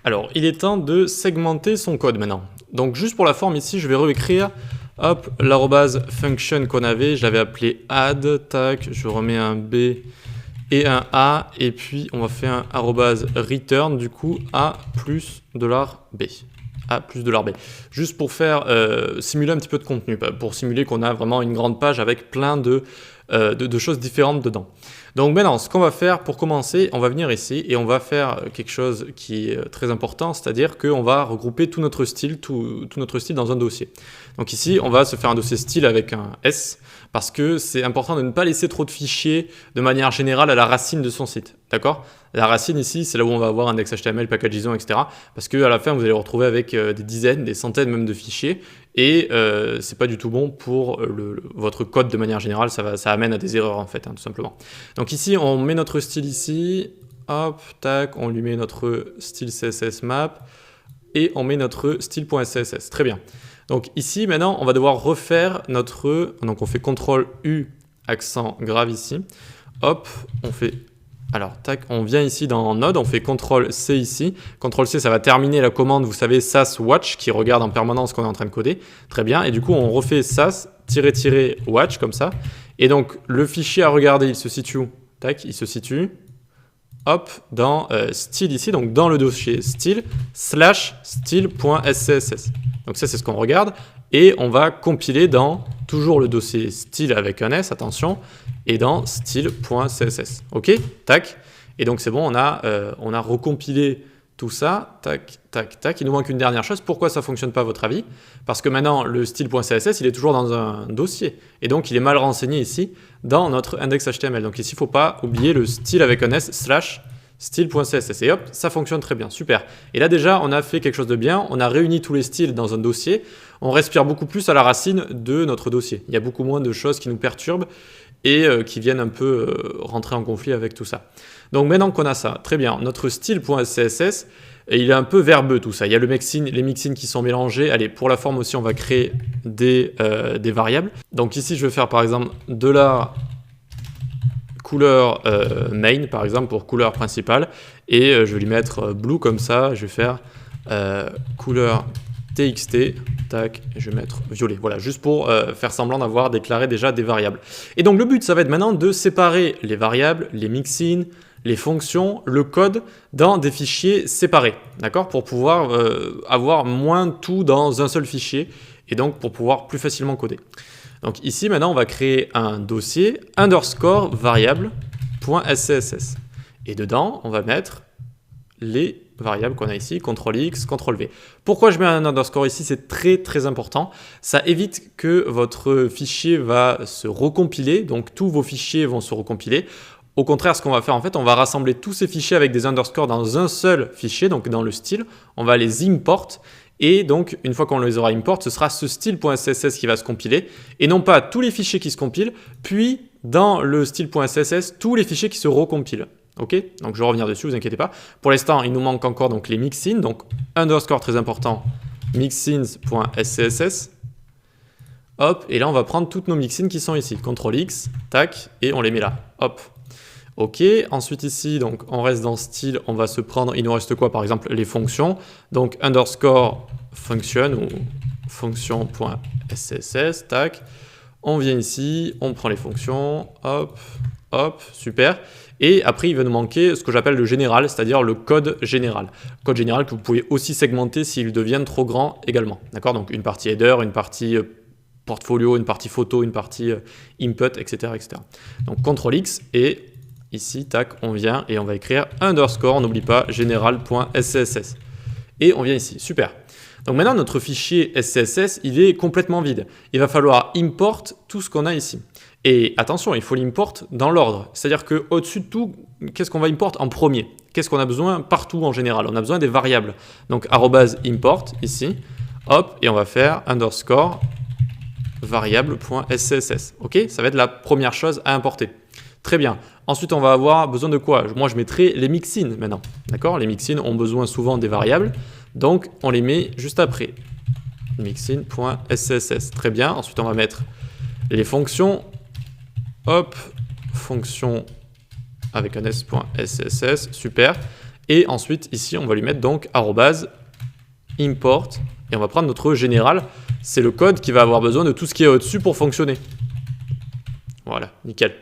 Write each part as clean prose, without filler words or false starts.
Alors, il est temps de segmenter son code maintenant. Donc, juste pour la forme ici, je vais réécrire, hop, l'arrobase function qu'on avait, je l'avais appelé add, tac, je remets un B et un A, et puis on va faire un arrobase return, du coup, A plus $B. A plus $B. Juste pour faire simuler un petit peu de contenu, pour simuler qu'on a vraiment une grande page avec plein de choses différentes dedans. Donc maintenant, ce qu'on va faire pour commencer, on va venir ici et on va faire quelque chose qui est très important, c'est-à-dire qu'on va regrouper tout notre style dans un dossier. Donc ici, on va se faire un dossier style avec un S, parce que c'est important de ne pas laisser trop de fichiers de manière générale à la racine de son site. D'accord ? La racine ici, c'est là où on va avoir index.html, package.json, etc. Parce qu'à la fin, vous allez vous retrouver avec des dizaines, des centaines même de fichiers. Et c'est pas du tout bon pour votre code de manière générale. Ça amène à des erreurs en fait, tout simplement. Donc ici, on met notre style ici. Hop, tac, on lui met notre style CSS map. Et on met notre style.css. Très bien. Donc ici, maintenant, on va devoir refaire notre... Donc on fait CTRL-U, accent grave ici. Hop, on fait... Alors, tac, on vient ici dans Node, on fait CTRL-C ici. CTRL-C, ça va terminer la commande, vous savez, sas watch, qui regarde en permanence ce qu'on est en train de coder. Très bien, et du coup, on refait sas-watch, comme ça. Et donc, le fichier à regarder, il se situe où? Tac, il se situe, hop, dans style ici, donc dans le dossier style, /style.scss. Donc ça, c'est ce qu'on regarde. Et on va compiler dans toujours le dossier style avec un S, attention, et dans style.css. OK? Tac. Et donc c'est bon, on a recompilé tout ça. Tac, tac, tac. Il nous manque une dernière chose. Pourquoi ça ne fonctionne pas à votre avis? Parce que maintenant, le style.css, il est toujours dans un dossier. Et donc, il est mal renseigné ici dans notre index.html. Donc ici, il ne faut pas oublier le style avec un S / style.css. Et hop, ça fonctionne très bien. Super. Et là, déjà, on a fait quelque chose de bien. On a réuni tous les styles dans un dossier. On respire beaucoup plus à la racine de notre dossier. Il y a beaucoup moins de choses qui nous perturbent et qui viennent un peu rentrer en conflit avec tout ça. Donc maintenant qu'on a ça, très bien, notre style.css, il est un peu verbeux tout ça. Il y a les mixins qui sont mélangés. Allez, pour la forme aussi, on va créer des variables. Donc ici, je vais faire par exemple $couleur main, par exemple, pour couleur principale. Et je vais lui mettre blue comme ça. Je vais faire couleur txt, tac, je vais mettre violet. Voilà, juste pour faire semblant d'avoir déclaré déjà des variables. Et donc le but, ça va être maintenant de séparer les variables, les mixins, les fonctions, le code dans des fichiers séparés, d'accord, pour pouvoir avoir moins tout dans un seul fichier et donc pour pouvoir plus facilement coder. Donc ici, maintenant, on va créer un dossier underscore variable.scss. Et dedans, on va mettre les variables qu'on a ici, CTRL-X, CTRL-V. Pourquoi je mets un underscore ici? C'est très très important. Ça évite que votre fichier va se recompiler, donc tous vos fichiers vont se recompiler. Au contraire, ce qu'on va faire en fait, on va rassembler tous ces fichiers avec des underscores dans un seul fichier, donc dans le style. On va les import et donc une fois qu'on les aura import, ce sera ce style.css qui va se compiler et non pas tous les fichiers qui se compilent, puis dans le style.css, tous les fichiers qui se recompilent. Ok, donc je vais revenir dessus, vous inquiétez pas. Pour l'instant, il nous manque encore donc les mixins, donc underscore très important, mixins.scss. Hop, et là on va prendre toutes nos mixins qui sont ici. CTRL-X, tac, et on les met là. Hop. Ok, ensuite ici, donc on reste dans style, on va se prendre, il nous reste quoi par exemple? Les fonctions, donc underscore function ou function.scss, tac. On vient ici, on prend les fonctions, hop, hop, super. Et après, il va nous manquer ce que j'appelle le général, c'est-à-dire le code général. Code général que vous pouvez aussi segmenter s'il devient trop grand également. D'accord? Donc une partie header, une partie portfolio, une partie photo, une partie input, etc., etc. Donc CTRL-X et ici, tac, on vient et on va écrire underscore, n'oublie pas, général.scss. Et on vient ici, super. Donc maintenant, notre fichier SCSS, il est complètement vide. Il va falloir import tout ce qu'on a ici. Et attention, il faut l'import dans l'ordre. C'est-à-dire qu'au-dessus de tout, qu'est-ce qu'on va import en premier? Qu'est-ce qu'on a besoin partout en général? On a besoin des variables. Donc, @import ici, hop, et on va faire underscore variable.scss. Ok, ça va être la première chose à importer. Très bien. Ensuite, on va avoir besoin de quoi? Moi, je mettrai les mixins maintenant. D'accord? Les mixins ont besoin souvent des variables. Donc, on les met juste après. Mixin.scss. Très bien. Ensuite, on va mettre les fonctions. Hop, fonction avec un s.scss. Super. Et ensuite, ici, on va lui mettre donc arrobase import. Et on va prendre notre général. C'est le code qui va avoir besoin de tout ce qui est au-dessus pour fonctionner. Voilà, nickel.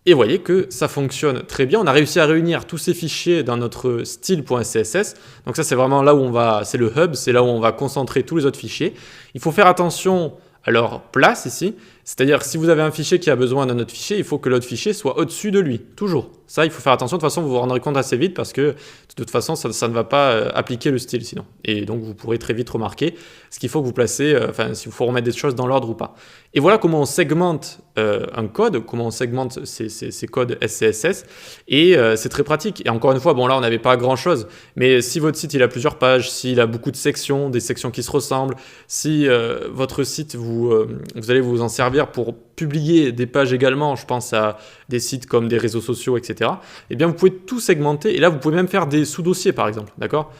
Et vous voyez que ça fonctionne très bien. On a réussi à réunir tous ces fichiers dans notre style.css. Donc ça, c'est vraiment là où on va, c'est le hub, c'est là où on va concentrer tous les autres fichiers. Il faut faire attention à leur place ici. C'est-à-dire que si vous avez un fichier qui a besoin d'un autre fichier, il faut que l'autre fichier soit au-dessus de lui, toujours. Ça, il faut faire attention. De toute façon, vous vous rendrez compte assez vite parce que de toute façon, ça ne va pas appliquer le style sinon. Et donc, vous pourrez très vite remarquer ce qu'il faut que vous placez, s'il faut remettre des choses dans l'ordre ou pas. Et voilà comment on segmente un code, comment on segmente ces codes SCSS. Et c'est très pratique. Et encore une fois, bon là, on n'avait pas grand-chose. Mais si votre site, il a plusieurs pages, s'il a beaucoup de sections, des sections qui se ressemblent, si votre site, vous allez vous en servir pour publier des pages également, je pense à des sites comme des réseaux sociaux, etc. Eh bien, vous pouvez tout segmenter et là, vous pouvez même faire des sous-dossiers, par exemple, d'accord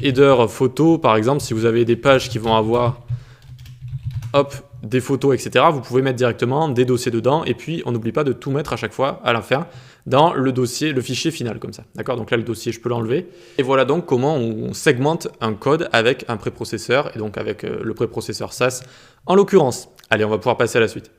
header photo, par exemple, si vous avez des pages qui vont avoir des photos, etc., vous pouvez mettre directement des dossiers dedans et puis on n'oublie pas de tout mettre à chaque fois à la fin dans le dossier, le fichier final comme ça. D'accord? Donc là, le dossier, je peux l'enlever. Et voilà donc comment on segmente un code avec un préprocesseur et donc avec le préprocesseur SAS en l'occurrence. Allez, on va pouvoir passer à la suite.